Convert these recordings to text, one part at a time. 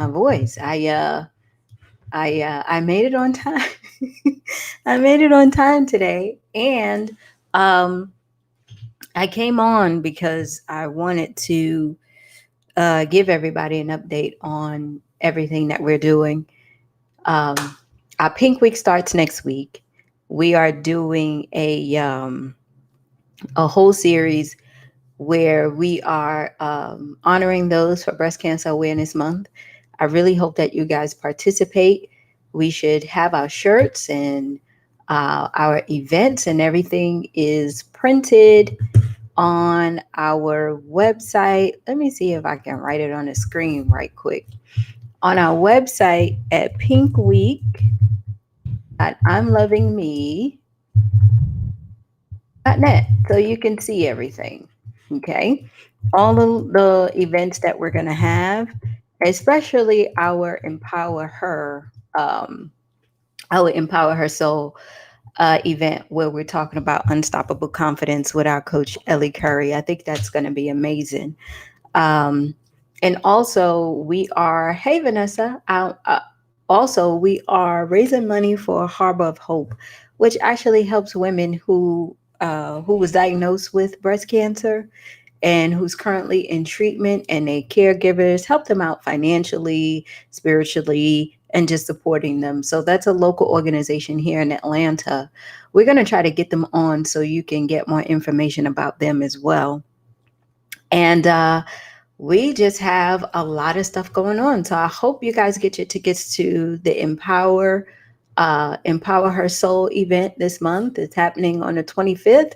my voice. I made it on time. I made it on time today, and um, I came on because I wanted to give everybody an update on everything that we're doing. Um, our Pink Week starts next week. We are doing a whole series where we are honoring those for Breast Cancer Awareness Month. I really hope that you guys participate. We should have our shirts and our events and everything is printed on our website. Let me see if I can write it on the screen right quick. On our website at pinkweek.imlovingme.net, so you can see everything. Okay. All the events that we're going to have, especially um, our Empower Her Soul event where we're talking about unstoppable confidence with our coach, Ellie Curry. I think that's going to be amazing. Um, and also, hey, Vanessa, also, we are raising money for Harbor of Hope, which actually helps women who was diagnosed with breast cancer and who's currently in treatment, and their caregivers help them out financially, spiritually, and just supporting them. So that's a local organization here in Atlanta. We're going to try to get them on so you can get more information about them as well. And we just have a lot of stuff going on. So I hope you guys get your tickets to the Empower Her Soul event this month. It's happening on the 25th,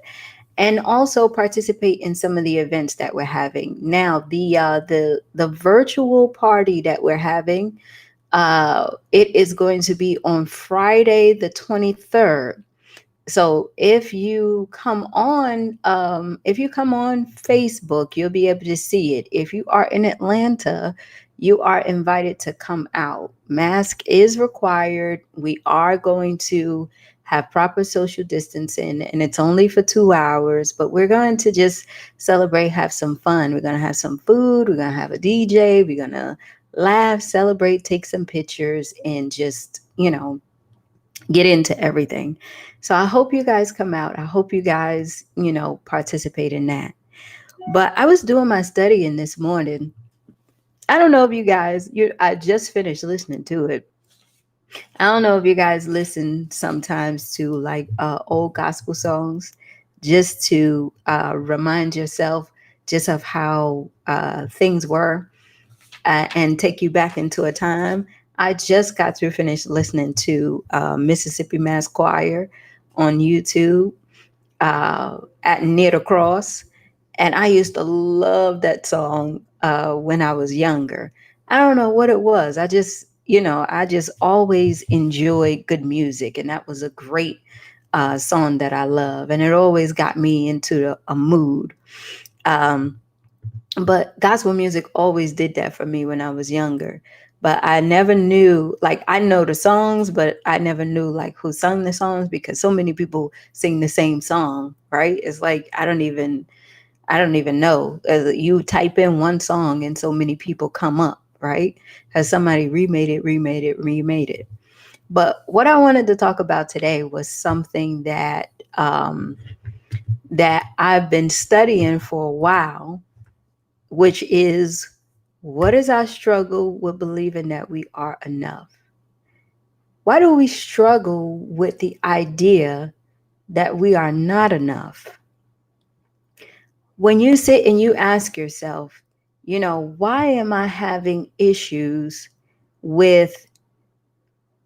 and also participate in some of the events that we're having. Now, the virtual party that we're having, it is going to be on Friday the 23rd. So if you come on Facebook, you'll be able to see it. If you are in Atlanta, you are invited to come out. Mask is required. We are going to have proper social distancing, and it's only for 2 hours, but we're going to just celebrate, have some fun. We're going to have some food. We're going to have a DJ. We're going to laugh, celebrate, take some pictures, and just, get into everything. So I hope you guys come out. I hope you guys, participate in that. But I was doing my studying this morning. I don't know if I just finished listening to it. I don't know if you guys listen sometimes to like old gospel songs just to remind yourself just of how things were and take you back into a time. I just got through finished listening to Mississippi Mass Choir on YouTube at Near the Cross, and I used to love that song when I was younger. I don't know what it was. I just always enjoyed good music, and that was a great song that I love, and it always got me into a mood. Um, but gospel music always did that for me when I was younger. But I never knew, like, I know the songs, but I never knew like who sung the songs because so many people sing the same song, right? It's like I don't even know. You type in one song and so many people come up, right? Because somebody remade it. But what I wanted to talk about today was something that I've been studying for a while, which is, what is our struggle with believing that we are enough? Why do we struggle with the idea that we are not enough? When you sit and you ask yourself, why am I having issues with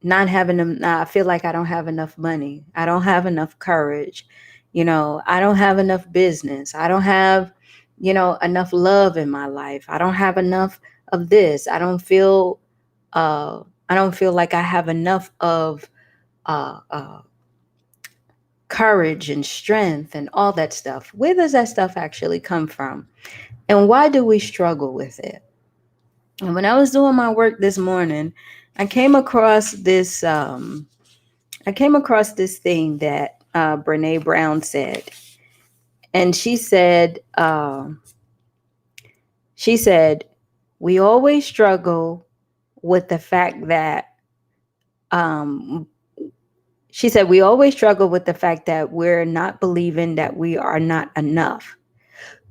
not having them? I feel like I don't have enough money. I don't have enough courage. I don't have enough business. I don't have, enough love in my life. I don't have enough of this. I don't feel like I have enough of uh, uh, courage and strength and all that stuff. Where does that stuff actually come from? And why do we struggle with it? And when I was doing my work this morning, I came across this. I came across this thing that Brene Brown said, and she said, we always struggle with the fact that um, she said, we always struggle with the fact that we're not believing that we are not enough.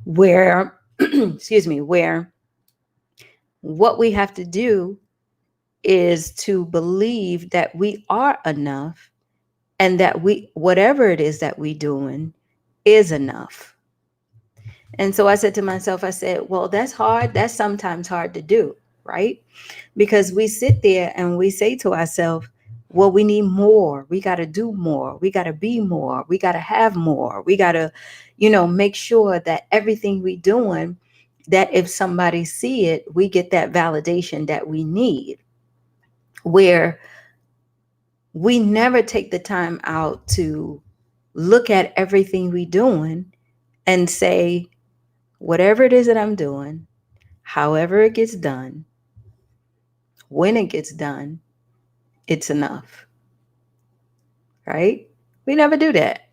Where, excuse me, where what we have to do is to believe that we are enough and that whatever it is that we doing is enough. And so I said to myself, I said, well, that's hard. That's sometimes hard to do, right? Because we sit there and we say to ourselves, well, we need more. We got to do more. We got to be more. We got to have more. We got to, make sure that everything we doing, that if somebody see it, we get that validation that we need. Where we never take the time out to look at everything we doing and say, whatever it is that I'm doing, however it gets done, when it gets done, it's enough, right? We never do that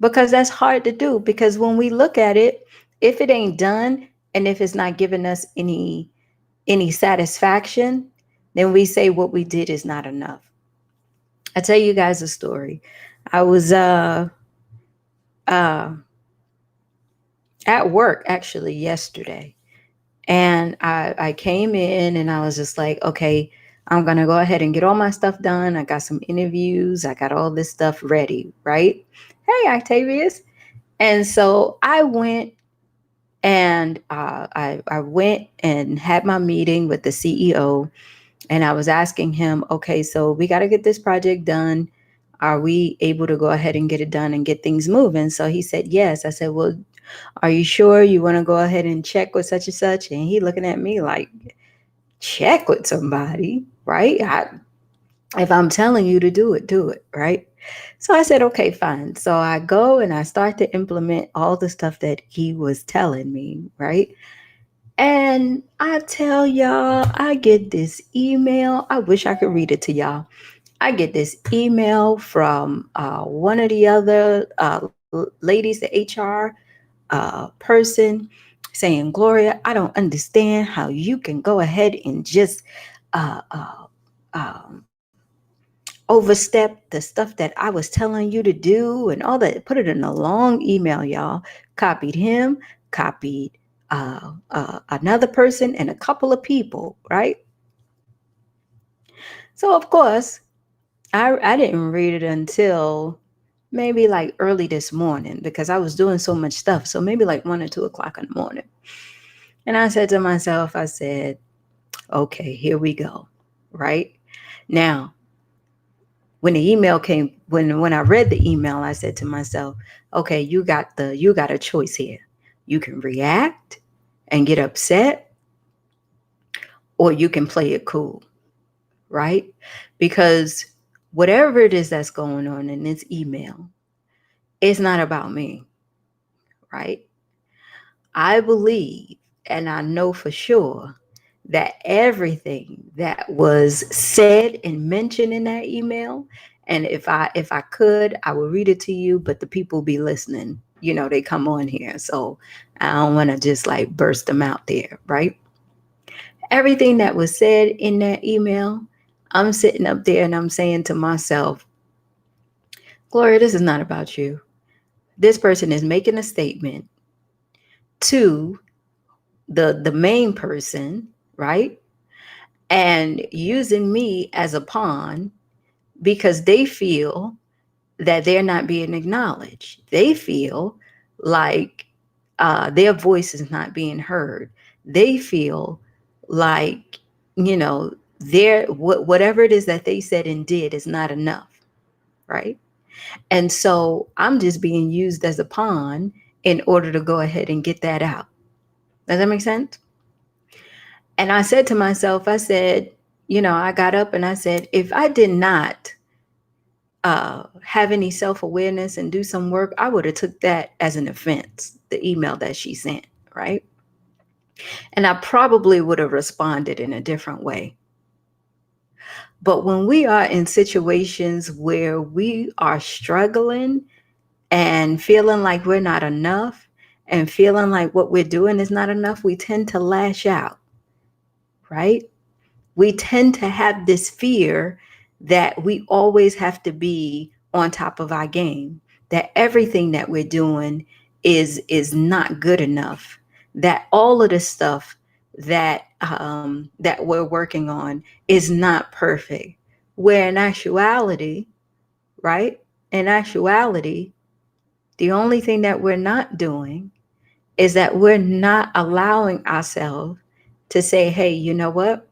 because that's hard to do. Because when we look at it, if it ain't done and if it's not giving us any satisfaction, then we say what we did is not enough. I tell you guys a story. I was uh at work actually yesterday, and I came in and I was just like, okay, I'm gonna go ahead and get all my stuff done. I got some interviews, I got all this stuff ready, right? Hey, Octavius. And so I went and I went and had my meeting with the CEO, and I was asking him, okay, so we got to get this project done. Are we able to go ahead and get it done and get things moving? So he said, yes. I said, well, are you sure you want to go ahead and check with such and such? And he looking at me like, check with somebody, right? If I'm telling you to do it, right? So I said, okay, fine. So I go and I start to implement all the stuff that he was telling me, right? And I tell y'all, I get this email. I wish I could read it to y'all. I get this email from one of the other ladies, the HR person, saying, Gloria, I don't understand how you can go ahead and just uh, uh, um, overstep the stuff that I was telling you to do and all that. Put it in a long email, y'all. Copied him, copied another person, and a couple of people, right? So, of course, I didn't read it until maybe like early this morning because I was doing so much stuff. So, maybe like 1 or 2 o'clock in the morning. And I said to myself, I said, okay, here we go, right? Now, when the email came, when I read the email, I said to myself, okay, you got a choice here. You can react and get upset, or you can play it cool, right? Because whatever it is that's going on in this email, it's not about me, right? I believe and I know for sure that everything that was said and mentioned in that email, and if I could, I would read it to you, but the people be listening. They come on here, so I don't want to just like burst them out there, right? Everything that was said in that email, I'm sitting up there and I'm saying to myself, Gloria, this is not about you. This person is making a statement to the main person, right? And using me as a pawn because they feel that they're not being acknowledged. They feel like their voice is not being heard. They feel like, their whatever it is that they said and did is not enough, right? And so I'm just being used as a pawn in order to go ahead and get that out. Does that make sense? And I said to myself, I said, I got up and I said, if I did not have any self-awareness and do some work, I would have took that as an offense, the email that she sent, right? And I probably would have responded in a different way. But when we are in situations where we are struggling and feeling like we're not enough and feeling like what we're doing is not enough, we tend to lash out, right? We tend to have this fear that we always have to be on top of our game, that everything that we're doing is not good enough, that all of the stuff that we're working on is not perfect. Where in actuality, right? In actuality, the only thing that we're not doing is that we're not allowing ourselves to say, hey, you know what?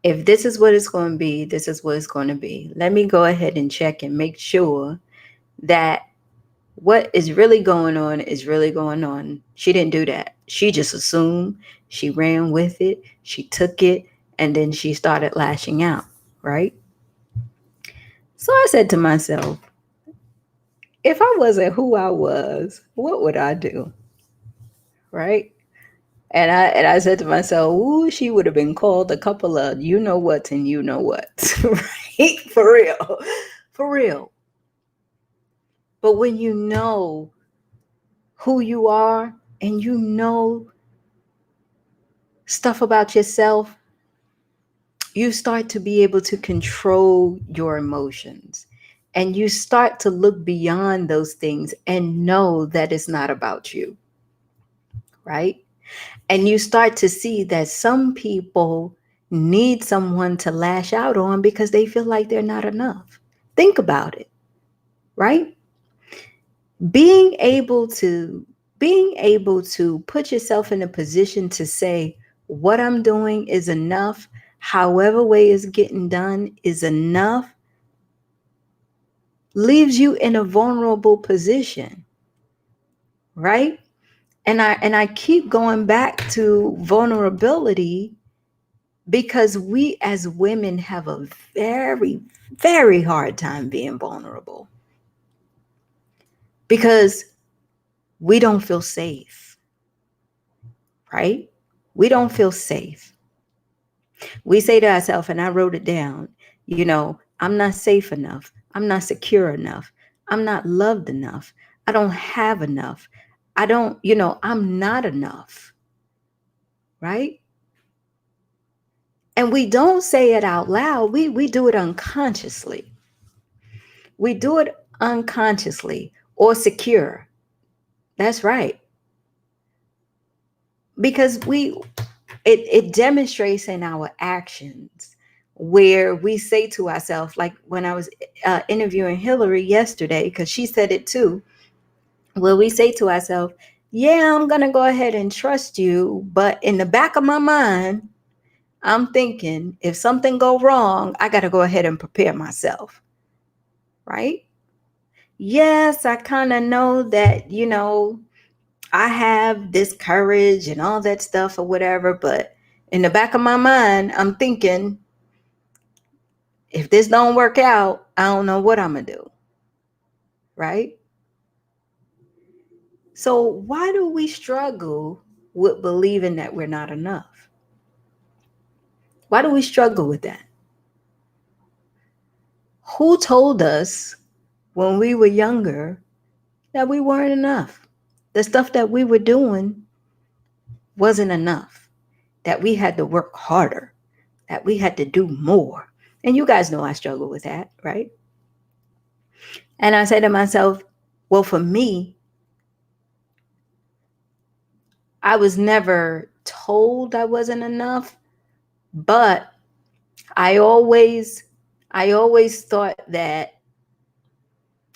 If this is what it's going to be, this is what it's going to be. Let me go ahead and check and make sure that what is really going on is really going on. She didn't do that. She just assumed, she ran with it, she took it, and then she started lashing out, right? So I said to myself, if I wasn't who I was, what would I do? Right? And I said to myself, ooh, she would have been called a couple of you know what's and you know what. Right? For real. For real. But when you know who you are and you know stuff about yourself, you start to be able to control your emotions. And you start to look beyond those things and know that it's not about you, right? And you start to see that some people need someone to lash out on because they feel like they're not enough. Think about it, right? Being able to being able to put yourself in a position to say what I'm doing is enough, however way is getting done is enough, leaves you in a vulnerable position, right? And I keep going back to vulnerability because we as women have a very, very hard time being vulnerable because we don't feel safe, right? We don't feel safe. We say to ourselves, and I wrote it down, I'm not safe enough. I'm not secure enough. I'm not loved enough. I don't have enough. I'm not enough, right? And we don't say it out loud. We do it unconsciously. We do it unconsciously or secure. That's right. Because it demonstrates in our actions where we say to ourselves, like when I was interviewing Hillary yesterday, because she said it too, where we say to ourselves, yeah, I'm going to go ahead and trust you. But in the back of my mind, I'm thinking if something go wrong, I got to go ahead and prepare myself. Right? Yes, I kind of know that, I have this courage and all that stuff or whatever, but in the back of my mind, I'm thinking, if this don't work out, I don't know what I'm gonna do. Right? So why do we struggle with believing that we're not enough? Why do we struggle with that? Who told us when we were younger that we weren't enough? The stuff that we were doing wasn't enough, that we had to work harder, that we had to do more. And you guys know I struggle with that, right? And I say to myself, well, for me, I was never told I wasn't enough, but I always I always thought that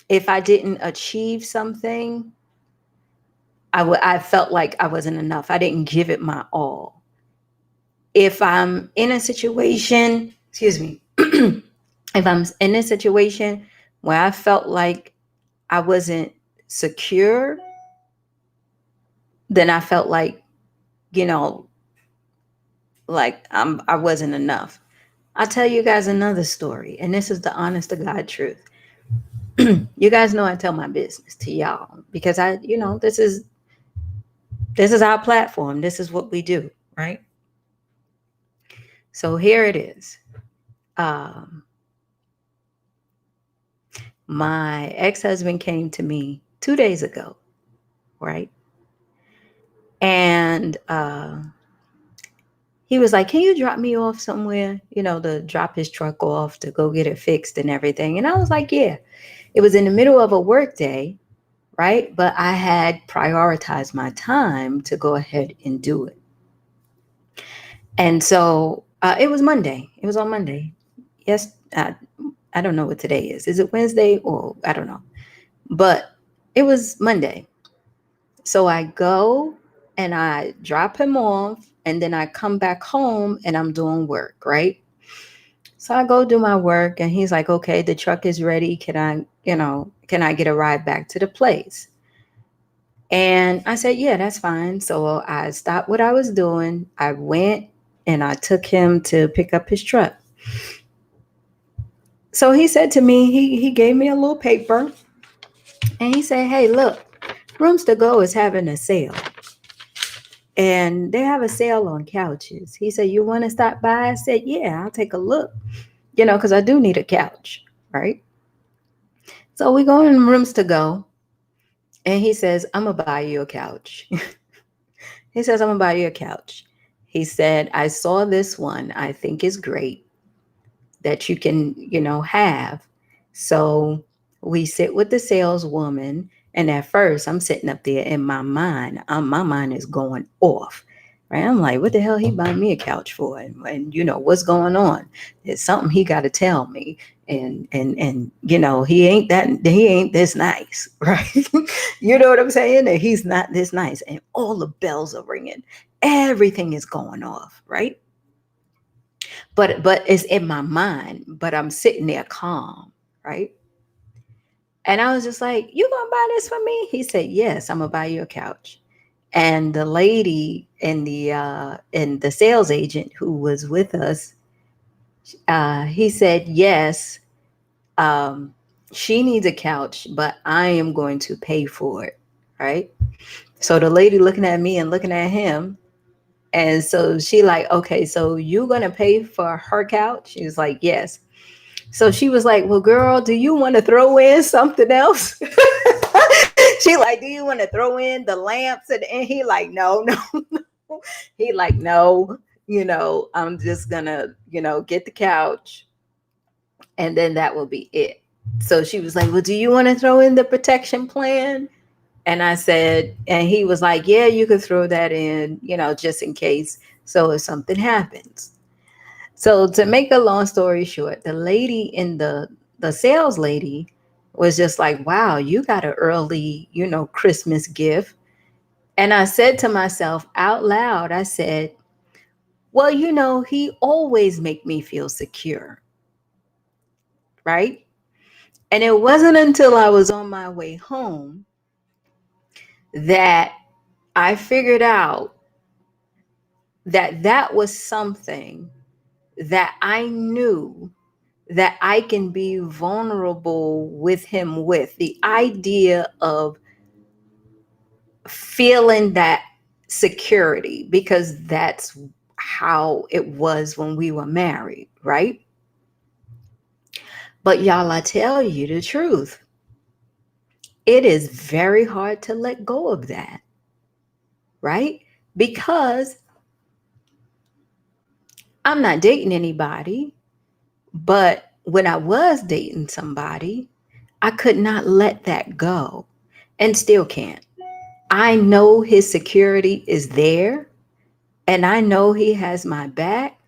if I didn't achieve something, I felt like I wasn't enough. I didn't give it my all. If I'm in a situation, excuse me, if I'm in a situation where I felt like I wasn't secure, then I felt like, you know, like I wasn't enough. I'll tell you guys another story, and this is the honest to God truth. You guys know I tell my business to y'all because this is our platform. This is what we do, right? So here it is. Um, my ex-husband came to me 2 days ago, right? And He was like, "Can you drop me off somewhere, to drop his truck off to go get it fixed and everything?" And I was like, "Yeah." It was in the middle of a work day, right? But I had prioritized my time to go ahead and do it. And so it was Monday. It was on Monday. Yes, I don't know what today is. Is it Wednesday? Or I don't know. But it was Monday. So I go and I drop him off, and then I come back home and I'm doing work, right? So I go do my work, and he's like, "Okay, the truck is ready. Can I get a ride back to the place?" And I said, "Yeah, that's fine." So I stopped what I was doing. I went and I took him to pick up his truck. So he said to me, he gave me a little paper, and he said, "Hey, look, Rooms to Go is having a sale. And they have a sale on couches." He said, "You want to stop by?" I said, "Yeah, I'll take a look, because I do need a couch, right?" So we go in Rooms to Go, and he says, "I'm going to buy you a couch." He says, "I'm going to buy you a couch." He said, "I saw this one. I think is great that you can, have." So we sit with the saleswoman. And at first, I'm sitting up there in my mind. My mind is going off. Right? I'm like, what the hell he buying me a couch for? And what's going on? It's something he got to tell me. And he ain't this nice, right? You know what I'm saying? That he's not this nice. And all the bells are ringing. Everything is going off, right? But it's in my mind, but I'm sitting there calm, right? And I was just like, "You gonna buy this for me?" He said, "Yes, I'm gonna buy you a couch." And the lady and the sales agent who was with us, he said, "Yes, um, she needs a couch, but I am going to pay for it." Right? So the lady looking at me and looking at him, and so she like, "Okay, so you gonna pay for her couch?" She was like, "Yes." So she was like, "Well, girl, do you want to throw in something else?" She like, "Do you want to throw in the lamps?" And he like, "No, no, no." He like, "No, I'm just gonna, get the couch, and then that will be it." So she was like, "Well, do you want to throw in the protection plan?" And I said, and he was like, "Yeah, you could throw that in, just in case. So if something happens." So to make a long story short, the lady in the sales lady was just like, "Wow, you got an early, Christmas gift." And I said to myself out loud, I said, "Well, he always make me feel secure, right?" And it wasn't until I was on my way home that I figured out that that was something that I knew that I can be vulnerable with him with. The idea of feeling that security, because that's how it was when we were married, right? But y'all, I tell you the truth, it is very hard to let go of that, right? Because I'm not dating anybody, but when I was dating somebody, I could not let that go, and still can't. I know his security is there, and I know he has my back.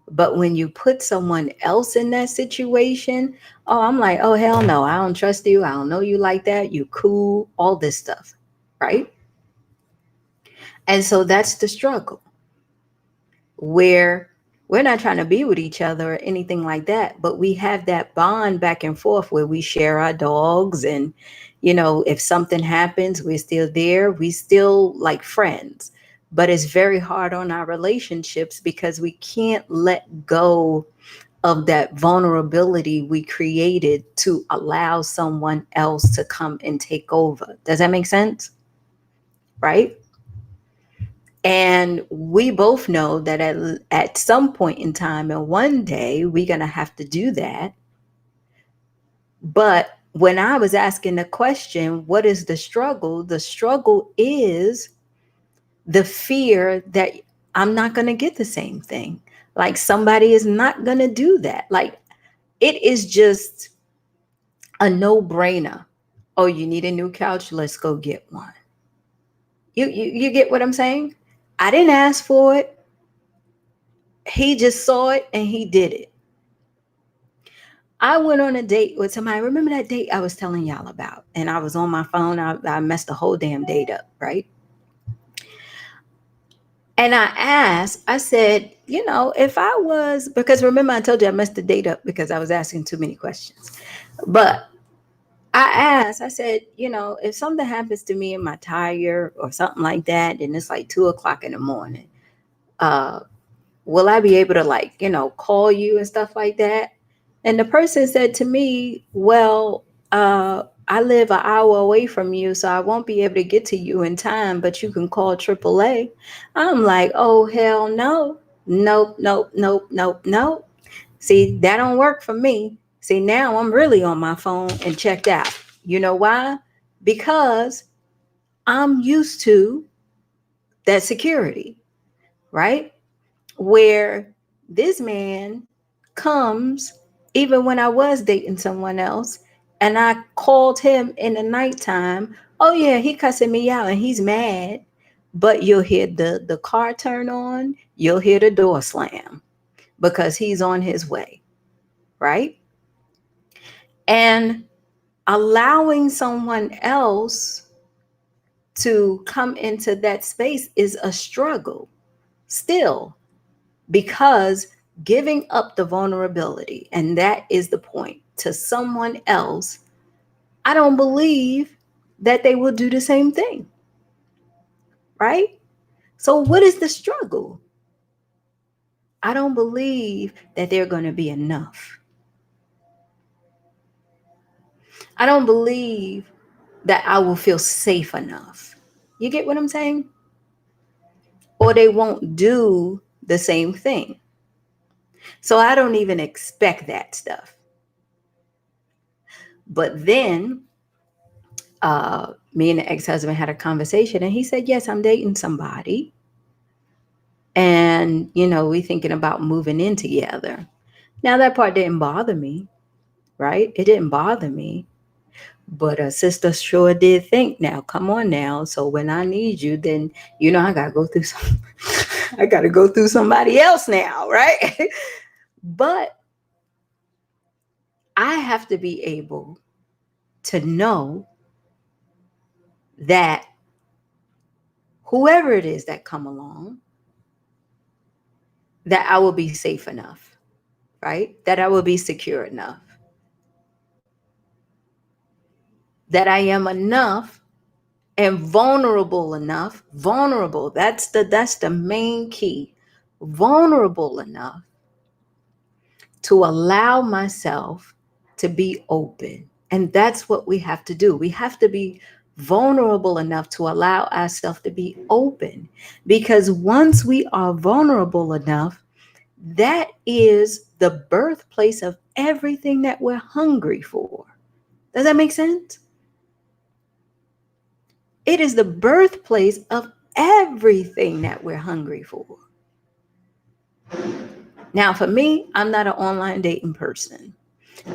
But when you put someone else in that situation, oh, I'm like, "Oh, hell no, I don't trust you. I don't know you like that. You cool, all this stuff." Right? And so that's the struggle, where we're not trying to be with each other or anything like that, but we have that bond back and forth where we share our dogs. And, if something happens, we're still there. We still like friends. But it's very hard on our relationships because we can't let go of that vulnerability we created to allow someone else to come and take over. Does that make sense? Right? And we both know that at some point in time and one day we're going to have to do that. But when I was asking the question, what is the struggle? The struggle is the fear that I'm not going to get the same thing. Like somebody is not going to do that. Like it is just a no-brainer. Oh, you need a new couch? Let's go get one. You get what I'm saying? I didn't ask for it. He just saw it and he did it. I went on a date with somebody. Remember that date I was telling y'all about? And I was on my phone. I messed the whole damn date up, right? And I asked, I said, if I was, because remember I told you I messed the date up because I was asking too many questions. But I asked, I said, if something happens to me in my tire or something like that, and it's like 2 o'clock in the morning, uh, will I be able to call you and stuff like that? And the person said to me, well, I live an hour away from you, so I won't be able to get to you in time, but you can call AAA. I'm like, oh, hell no. Nope, nope, nope, nope, nope. See, that don't work for me. See, now I'm really on my phone and checked out. You know why? Because I'm used to that security, right? Where this man comes even when I was dating someone else and I called him in the nighttime. Oh yeah, he cussing me out and he's mad, but you'll hear the car turn on, you'll hear the door slam because he's on his way, right? And allowing someone else to come into that space is a struggle still, because giving up the vulnerability, and that is the point, to someone else, I don't believe that they will do the same thing, right? So what is the struggle? I don't believe that they're going to be enough. I don't believe that I will feel safe enough. You get what I'm saying? Or they won't do the same thing. So I don't even expect that stuff. But then me and the ex-husband had a conversation and he said, yes, I'm dating somebody. And, we thinking about moving in together. Now that part didn't bother me, right? It didn't bother me. But a sister sure did think, now, come on now. So when I need you, then, I got to go through I got to go through somebody else now, right? But I have to be able to know that whoever it is that come along, that I will be safe enough, right? That I will be secure enough. That I am enough and vulnerable enough. Vulnerable, that's the main key. Vulnerable enough to allow myself to be open. And that's what we have to do. We have to be vulnerable enough to allow ourselves to be open. Because once we are vulnerable enough, that is the birthplace of everything that we're hungry for. Does that make sense? It is the birthplace of everything that we're hungry for. Now, for me, I'm not an online dating person.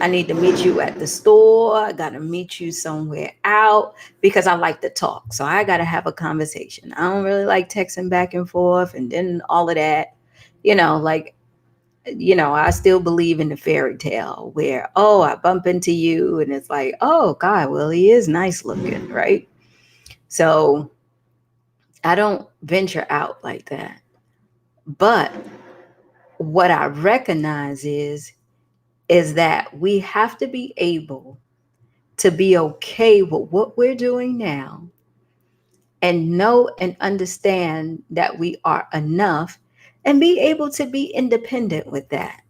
I need to meet you at the store. I got to meet you somewhere out because I like to talk. So I got to have a conversation. I don't really like texting back and forth and then all of that. I still believe in the fairy tale where, oh, I bump into you and it's like, oh, God, well, he is nice looking, right? So I don't venture out like that. But what I recognize is that we have to be able to be okay with what we're doing now and know and understand that we are enough and be able to be independent with that.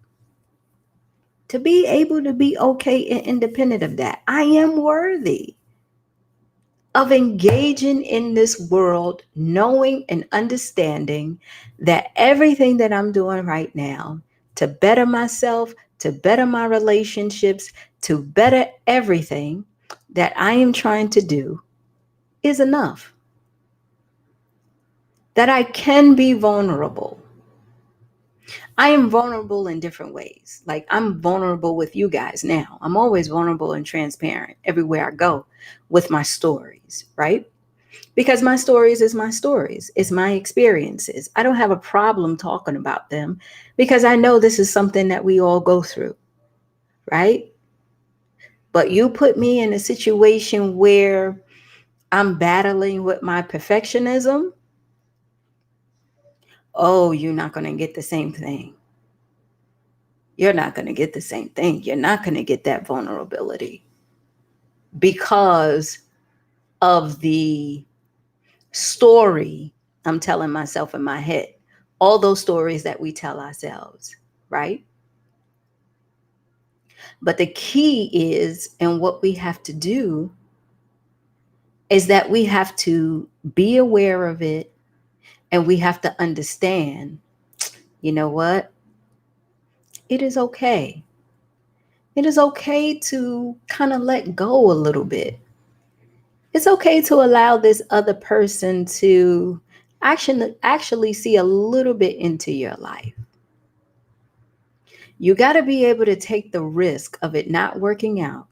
To be able to be okay and independent of that. I am worthy of engaging in this world, knowing and understanding that everything that I'm doing right now to better myself, to better my relationships, to better everything that I am trying to do is enough. that I can be vulnerable. I am vulnerable in different ways. Like I'm vulnerable with you guys now. I'm always vulnerable and transparent everywhere I go with my stories, right? Because my stories is my stories, it's my experiences. I don't have a problem talking about them because I know this is something that we all go through, right? But you put me in a situation where I'm battling with my perfectionism. Oh, you're not going to get the same thing. You're not going to get the same thing. You're not going to get that vulnerability because of the story I'm telling myself in my head. All those stories that we tell ourselves, right? But the key is, and what we have to do is that we have to be aware of it and we have to understand, you know what? It is okay. It is okay to kind of let go a little bit. It's okay to allow this other person to actually see a little bit into your life. You got to be able to take the risk of it not working out.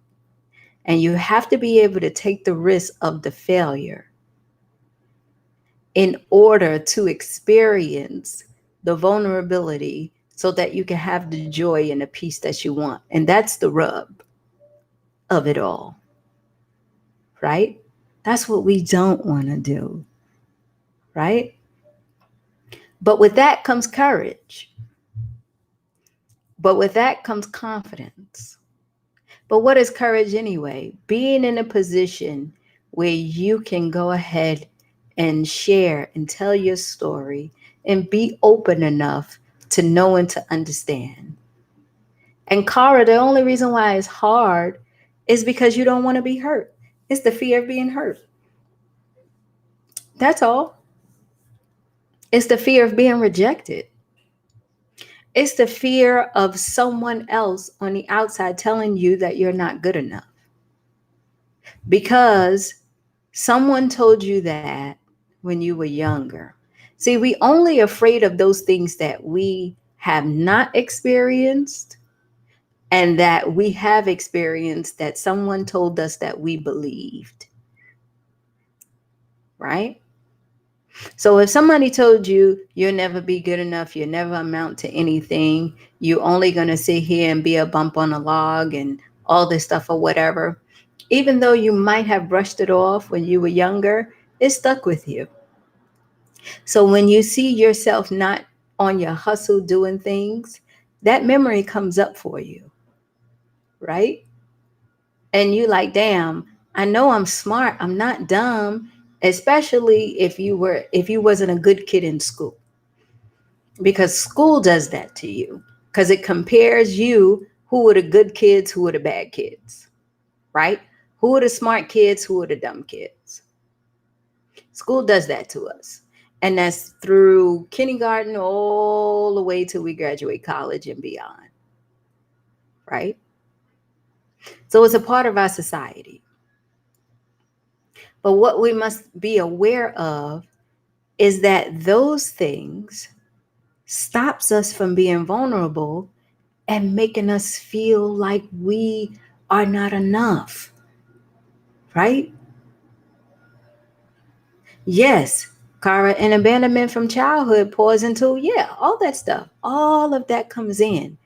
And you have to be able to take the risk of the failure in order to experience the vulnerability so that you can have the joy and the peace that you want. And that's the rub of it all, right? That's what we don't want to do, right? But with that comes courage. But with that comes confidence. But what is courage anyway? Being in a position where you can go ahead and share and tell your story and be open enough to know and to understand. And Cara, the only reason why it's hard is because you don't want to be hurt. It's the fear of being hurt. That's all. It's the fear of being rejected. It's the fear of someone else on the outside telling you that you're not good enough. Because someone told you that when you were younger. See, we only afraid of those things that we have not experienced and that we have experienced that someone told us that we believed. Right? So if somebody told you you'll never be good enough, you'll never amount to anything, you're only going to sit here and be a bump on a log and all this stuff or whatever, even though you might have brushed it off when you were younger, it stuck with you. So when you see yourself not on your hustle doing things, that memory comes up for you, right? And you like, damn, I know I'm smart. I'm not dumb, especially if you wasn't a good kid in school. Because school does that to you. Because it compares you, who were the good kids, who were the bad kids, right? Who are the smart kids, who are the dumb kids? School does that to us. And that's through kindergarten all the way till we graduate college and beyond, right? So it's a part of our society. But what we must be aware of is that those things stops us from being vulnerable and making us feel like we are not enough, right? Yes, Cara, and abandonment from childhood pours into, yeah, all that stuff. All of that comes in.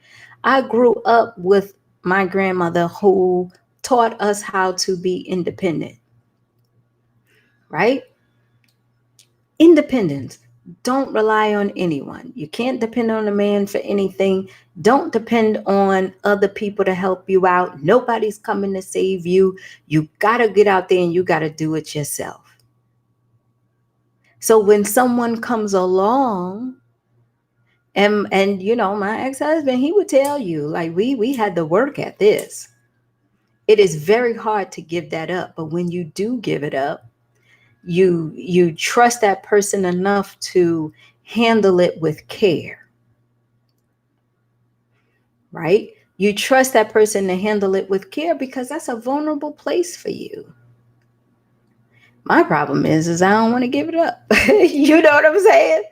I grew up with my grandmother who taught us how to be independent, right? Independence. Don't rely on anyone. You can't depend on a man for anything. Don't depend on other people to help you out. Nobody's coming to save you. You got to get out there and you got to do it yourself. So when someone comes along, and you know, my ex-husband, he would tell you, like, we had to work at this. It is very hard to give that up, but when you do give it up, you trust that person enough to handle it with care, right? You trust that person to handle it with care because that's a vulnerable place for you. My problem is I don't want to give it up. You know what I'm saying?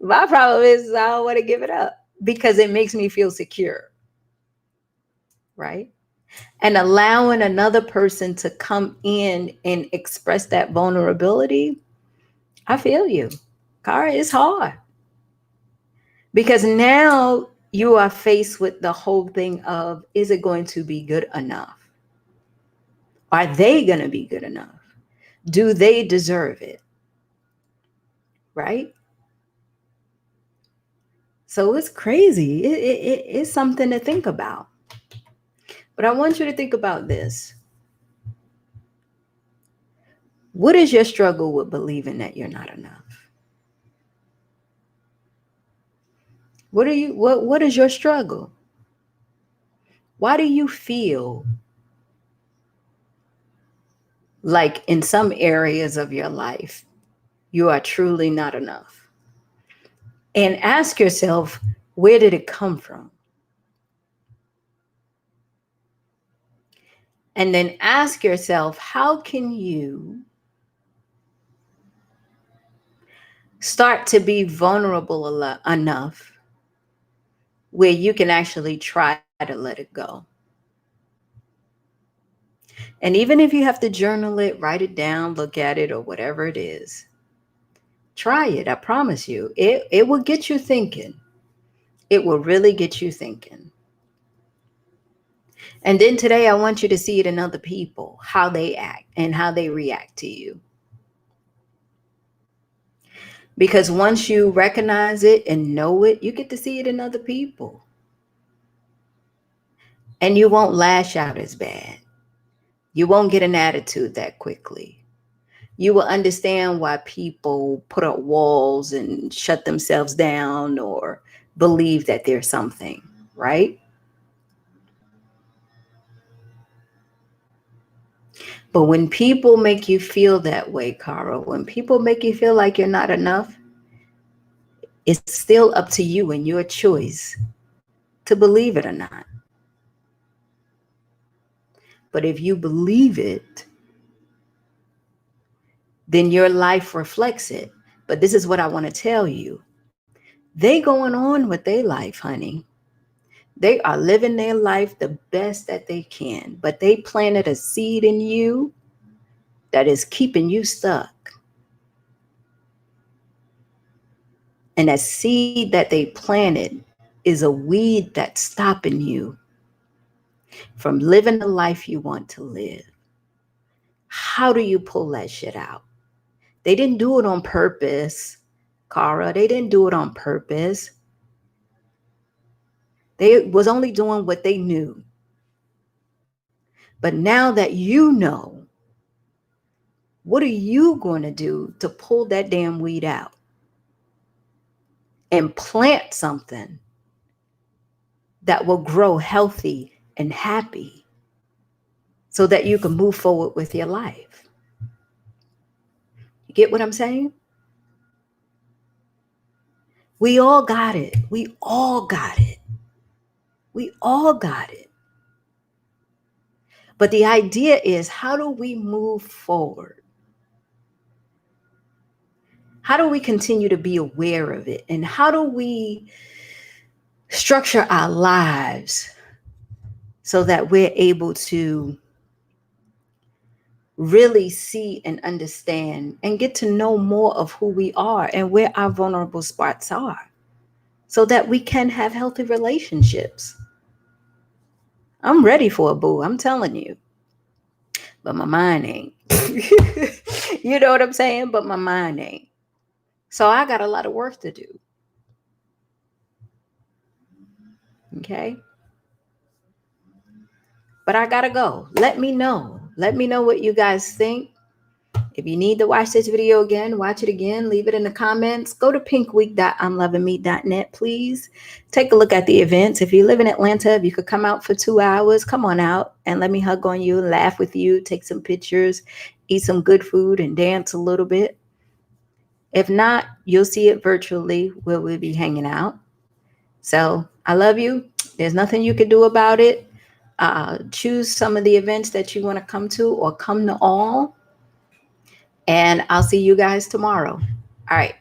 My problem is I don't want to give it up because it makes me feel secure, right? And allowing another person to come in and express that vulnerability, I feel you. Cara, it's hard because now you are faced with the whole thing of, is it going to be good enough? Are they going to be good enough? Do they deserve it? Right? So it's crazy. It's something to think about. But I want you to think about this. What is your struggle with believing that you're not enough? What is your struggle? Why do you feel like in some areas of your life you are truly not enough? And ask yourself, where did it come from? And then ask yourself, how can you start to be vulnerable enough where you can actually try to let it go? And even if you have to journal it, write it down, look at it, or whatever it is, try it. I promise you, it will get you thinking. It will really get you thinking. And then today, I want you to see it in other people, how they act and how they react to you. Because once you recognize it and know it, you get to see it in other people. And you won't lash out as bad. You won't get an attitude that quickly. You will understand why people put up walls and shut themselves down or believe that they're something, right? But when people make you feel that way, Cara, when people make you feel like you're not enough, it's still up to you and your choice to believe it or not. But if you believe it, then your life reflects it. But this is what I want to tell you. They going on with their life, honey. They are living their life the best that they can, but they planted a seed in you that is keeping you stuck. And that seed that they planted is a weed that's stopping you from living the life you want to live. How do you pull that shit out? They didn't do it on purpose, Cara. They didn't do it on purpose. They was only doing what they knew. But now that you know, what are you going to do to pull that damn weed out and plant something that will grow healthy and happy so that you can move forward with your life? You get what I'm saying? We all got it. We all got it. We all got it. But the idea is, how do we move forward? How do we continue to be aware of it? And how do we structure our lives so that we're able to really see and understand and get to know more of who we are and where our vulnerable spots are so that we can have healthy relationships? I'm ready for a boo, I'm telling you. But my mind ain't. You know what I'm saying? But my mind ain't. So I got a lot of work to do. Okay? But I gotta go. Let me know. Let me know what you guys think. If you need to watch this video again, watch it again. Leave it in the comments. Go to pinkweek.imlovingme.net, please. Take a look at the events. If you live in Atlanta, if you could come out for 2 hours, come on out and let me hug on you, laugh with you, take some pictures, eat some good food, and dance a little bit. If not, you'll see it virtually where we'll be hanging out. So I love you. There's nothing you can do about it. Choose some of the events that you want to come to or come to all. And I'll see you guys tomorrow. All right.